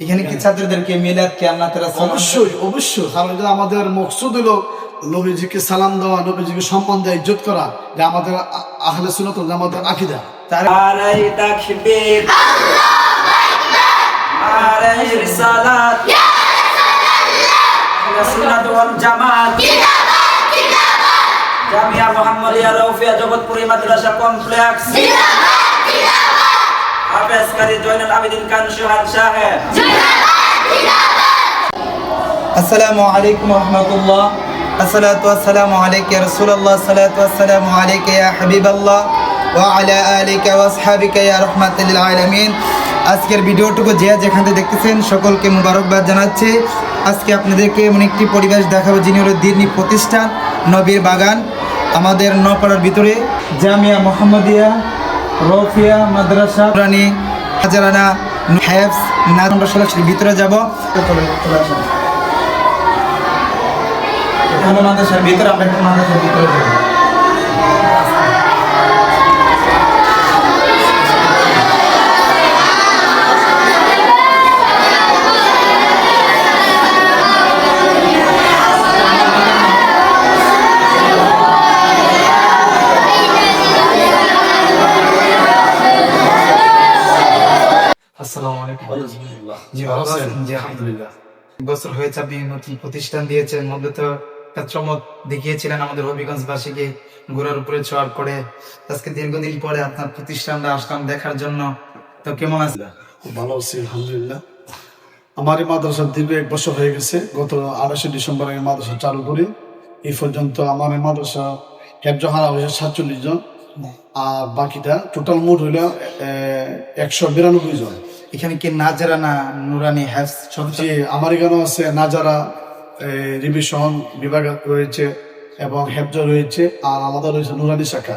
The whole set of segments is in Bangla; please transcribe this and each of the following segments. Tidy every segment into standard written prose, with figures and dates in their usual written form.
এখানে কি ছাত্রদেরকে মিলাদ কে আল্লাহ তাআলা অবশ্যই অবশ্যই, কারণ আমাদের মকসুদ হলো নবীজিকে সালাম দেওয়া, নবীজিকে সম্মান দেওয়া, ইজ্জত করা, যে আমাদের আহলে সুন্নাত ওয়াল জামাতের আকীদা। নারায়ে তাকবীর, নারায়ে রিসালাত, আহলে সুন্নাত ওয়াল জামাত, জামিয়া মুহাম্মাদিয়া রৌফিয়া জগৎপুরি মাদ্রাসা কমপ্লেক্স, হাফেজ কারি জয়নুল আবেদিন খান সোহান সাহেব। আসসালামু আলাইকুম ওয়া রাহমাতুল্লাহ। আসসালাতু ওয়াসসালামু আলাইকা ইয়া রাসূলুল্লাহ, আসসালাতু ওয়াসসালামু আলাইকা ইয়া হাবিবাল্লাহ ওয়া আলা আলিকা ওয়া আসহাবিকা ইয়া রাহমাতাল লিল আলামিন। আজকের ভিডিওটুকু যে যেখান থেকে দেখতেছেন সকলকে মুবারকবাদ জানাচ্ছি। আজকে আপনাদেরকে এমন একটি পরিবেশ দেখাবো যিনি হলো দ্বীনি প্রতিষ্ঠান নবীর বাগান, আমাদের নপাড়ার ভিতরে জামিয়া মুহাম্মাদিয়া রৌফিয়া মাদ্রাসা রানী হাজারানা হ্যাফস না। আমরা সরাসরি ভিতরে যাবো। এটা হলো মাদ্রাসার ভিতরে, আমরা একটু মাদ্রাসার ভিতরে যাবো। আসসালামু আলাইকুম। জি ভালো আছেন? জি আলহামদুলিল্লাহ। বছর হয়েছে আপনি নতুন প্রতিষ্ঠান দিয়েছেন, মধ্যে তো একটা চমক দেখিয়েছিলেন আমাদের হবিগঞ্জবাসীকে ঘোড়ার উপরে চড় করে। আজকে দীর্ঘদিন পরে আপনার প্রতিষ্ঠানটা আসলাম দেখার জন্য, তো কেমন আছে? খুব ভালো আছি আলহামদুলিল্লাহ। আমার এই মাদ্রাসা দীর্ঘ 1 বছর হয়ে গেছে। গত 28 ডিসেম্বর এই মাদ্রাসা চালু করি। এই পর্যন্ত আমার এই মাদ্রাসা হেফজ হারা হয়েছে 47 জন, আর বাকিটা টোটাল মোট হইল 192 জন। এখানে কি নাজারা না নুরানি হ্যাফস সবচেয়ে আমার এখানেও আছে নাজারা, রিভিশন বিভাগ রয়েছে এবং হেফজ রয়েছে, আর আমাদের রয়েছে নুরানি শাখা,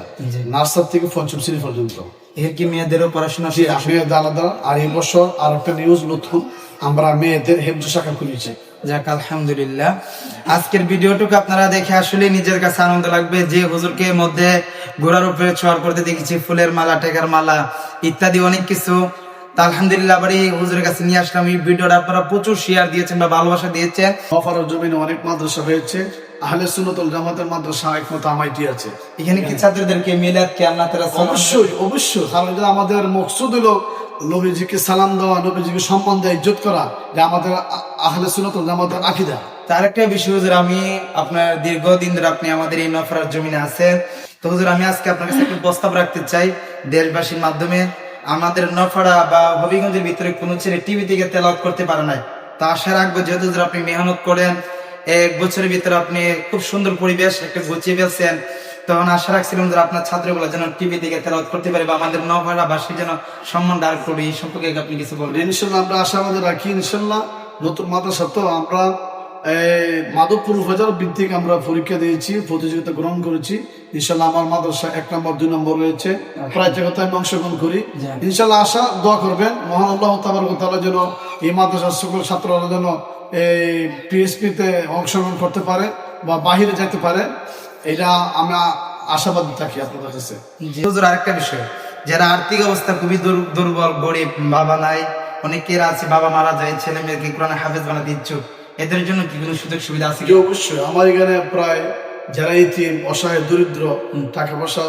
নার্সার থেকে 5ম শ্রেণী পর্যন্ত। এর কি মেয়েদেরও পড়াশোনা? মেয়েদের আলাদা। আর এই বছর আর একটা নিউজ নতুন, আমরা মেয়েদের হেফজ শাখা খুলেছি। যাক আলহামদুলিল্লাহ। আজকের ভিডিওটুকু আপনারা দেখে আসলে নিজের কাছে আনন্দ লাগবে যে হুজুরকে মধ্যে ঘোড়ার উপরে ছোঁয়ার করতে দেখেছি, ফুলের মালা, টেকার মালা ইত্যাদি অনেক কিছু। তা আলহামদুলিল্লাহ আবার এই হুজুরের কাছে নিয়ে আসলাম। এই ভিডিওটা আপনারা প্রচুর শেয়ার দিয়েছেন বা ভালোবাসা দিয়েছেন। নওপাড়ার জমিনে অনেক মাদ্রাসা হয়েছে, আহলে সুন্নাত ওয়াল জামাতের মাদ্রাসা একমাত্র আমাইটি আছে। এখানে কি ছাত্রদেরকে মিলাদ কে আল্লাহ তাআলা অবশ্যই অবশ্যই, কারণ আমাদের মকসুদ হলো নবীজিকে সালাম দেওয়া, নবীজিকে সম্মান দেওয়া, ইজ্জত করা, যে আমাদের আহলে সুন্নাত ওয়াল জামাতের আকীদা। তার একটা বিষয় হুজুর, আমি আপনার দীর্ঘদিন ধরে আপনি আমাদের এই নওপাড়ার জমিনে আছেন, তো হুজুর আমি আজকে আপনার কাছে একটু প্রস্তাব রাখতে চাই দেশবাসীর মাধ্যমে। আমাদের নওপাড়া বা হবিগঞ্জের ভিতরে কোনো ছেলে টিভি থেকে তেলাওয়াত করতে পারে না, তা আশা রাখবো যেহেতু হুজুর আপনি মেহনত করেন, 1 বছরের ভিতরে আপনি খুব সুন্দর পরিবেশ একটা গুছিয়ে ফেলছেন, তখন আশা রাখছিলাম যে আপনার ছাত্রগুলো যেন টিভি থেকে তেলাওয়াত করতে পারে বা আমাদের নওপাড়াবাসী যেন সম্মান দাঁড় করবে। এই সম্পর্কে আপনি কিছু বলবেন? ইনশাল্লাহ আমরা আশাবাদী রাখি। ইনশাল্লাহ নতুন মাদ্রাসা তো আমরা মাধবপুর উপজেলা ভিত্তিক আমরা পরীক্ষা দিয়েছি, প্রতিযোগিতা গ্রহণ করেছি। ইনশাল্লাহ আমার মাদ্রাসা 1 নম্বর 2 নম্বর রয়েছে, প্রায় জায়গায় আমি অংশগ্রহণ করি। ইনশাল্লাহ আশা দোয়া করবেন মহান আল্লাহ তাবারক ওয়া তাআলা যেন এই মাদ্রাসার সকল ছাত্ররা যেন এই পিএসপিতে অংশগ্রহণ করতে পারে বা বাহিরে যেতে পারে, এটা আমরা আশাবাদী থাকি আপনাদের কাছে। হুজুর আরেকটা বিষয়, যারা আর্থিক অবস্থা খুবই দুর্বল, গরিব, বাবা নাই, অনেকের আছে বাবা মারা যায়, ছেলে মেয়েকে কোরআনে হাফেজ বানাতে ইচ্ছুক, এদের জন্য কি কোনো সুযোগ সুবিধা আছে? অবশ্যই আমার এখানে প্রায় যারা ইতিম, অসহায়, দরিদ্র, টাকা পয়সা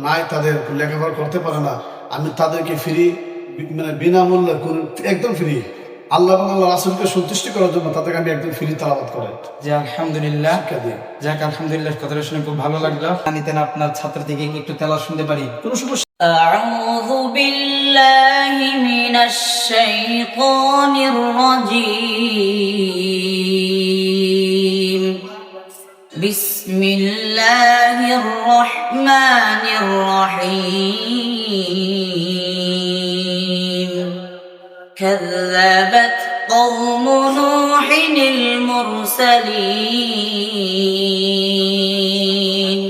নাই, তাদের লেখাপড়া করতে পারে না, আমি তাদেরকে ফ্রি, মানে বিনামূল্যে একদম ফ্রি, আল্লাহ এবং আল্লাহ রাসূলকে সন্তুষ্টি করার জন্য তাদেরকে আমি একদম ফ্রি তেলাওয়াত করাই। যে আলহামদুলিল্লাহ, শিক্ষা দিই। যাক আলহামদুলিল্লাহ, কথাটা শুনে খুব ভালো লাগলো। নিতেন আপনার ছাত্র থেকে একটু তেলাওয়াত শুনতে পারি? কোনো সমস্যা। أعوذ بالله من الشيطان الرجيم بسم الله الرحمن الرحيم كذبت قوم نوح المرسلين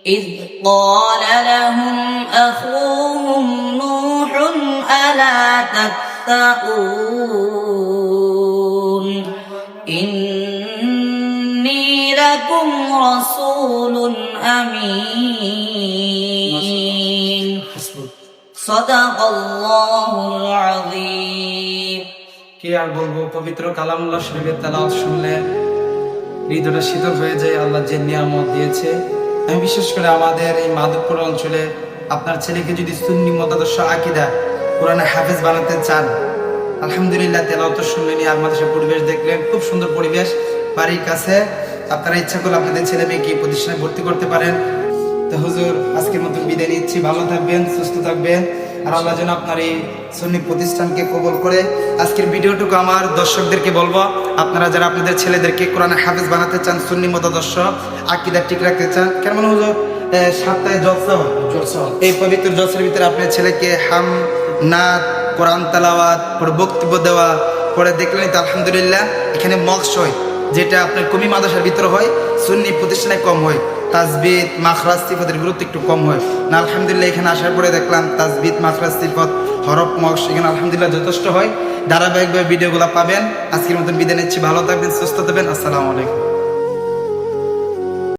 إذ قال لهم أخوهم نوح ألا تتقون إني لكم رسول أمين صدق الله العظيم কি আর বলবো, পবিত্র কালামুল্লাহ শরীফের তেলাওয়াত শুনলে হৃদয়টা শীতল হয়ে যায়। আল্লাহ যে নিয়ামত দিয়েছে, আমি বিশেষ করে আমাদের এই মাধবপুর অঞ্চলে আপনার ছেলেকে যদি সুন্নি মতাদর্শ আকীদা কোরআনে হাফেজ বানাতে চান, আলহামদুলিল্লাহ তেলাওয়াত শুনলেন আর মাদ্রাসার পরিবেশ দেখলেন, খুব সুন্দর পরিবেশ বাড়ির কাছে। আপনারা ইচ্ছা করলে আপনাদের ছেলে মেয়েকে প্রতিষ্ঠানে ভর্তি করতে পারেন। তো হুজুর, আজকের মতো বিদায় নিচ্ছি। ভালো থাকবেন, সুস্থ থাকবেন, আর আল্লাহ যেন আপনার এই সুন্নি প্রতিষ্ঠানকে কবুল করে। আজকের ভিডিওটুকু আমার দর্শকদেরকে বলবো, আপনারা যারা আপনাদের ছেলেদেরকে কোরআনে হাফেজ বানাতে চান, সুন্নি মতাদর্শ আকীদা ঠিক রাখতে চান, কেমন হুজুর সপ্তাহে জলসা হয়, এই পবিত্র জলসার ভিতরে আপনার ছেলেকে হাম নাত কোরআন তেলাওয়াত পরে বক্তব্য দেওয়া পরে দেখলেন তো আলহামদুলিল্লাহ এখানে মক্স হয়, যেটা আপনার কমি মাদ্রাসার ভিতরে হয়, সুন্নি প্রতিষ্ঠানে কম হয়। তাজবিদ মাখরাজ সিফতের গুরুত্ব একটু কম হয় না। আলহামদুলিল্লাহ এখানে আসার পরে দেখলাম তাজবিদ মাখরাজ সিফত হরফ মক্স এখানে আলহামদুলিল্লাহ যথেষ্ট হয়। ধারাবাহিকভাবে ভিডিওগুলো পাবেন। আজকের মতন বিদায় নিচ্ছি, ভালো থাকবেন, সুস্থ থাকবেন, আসসালামু আলাইকুম।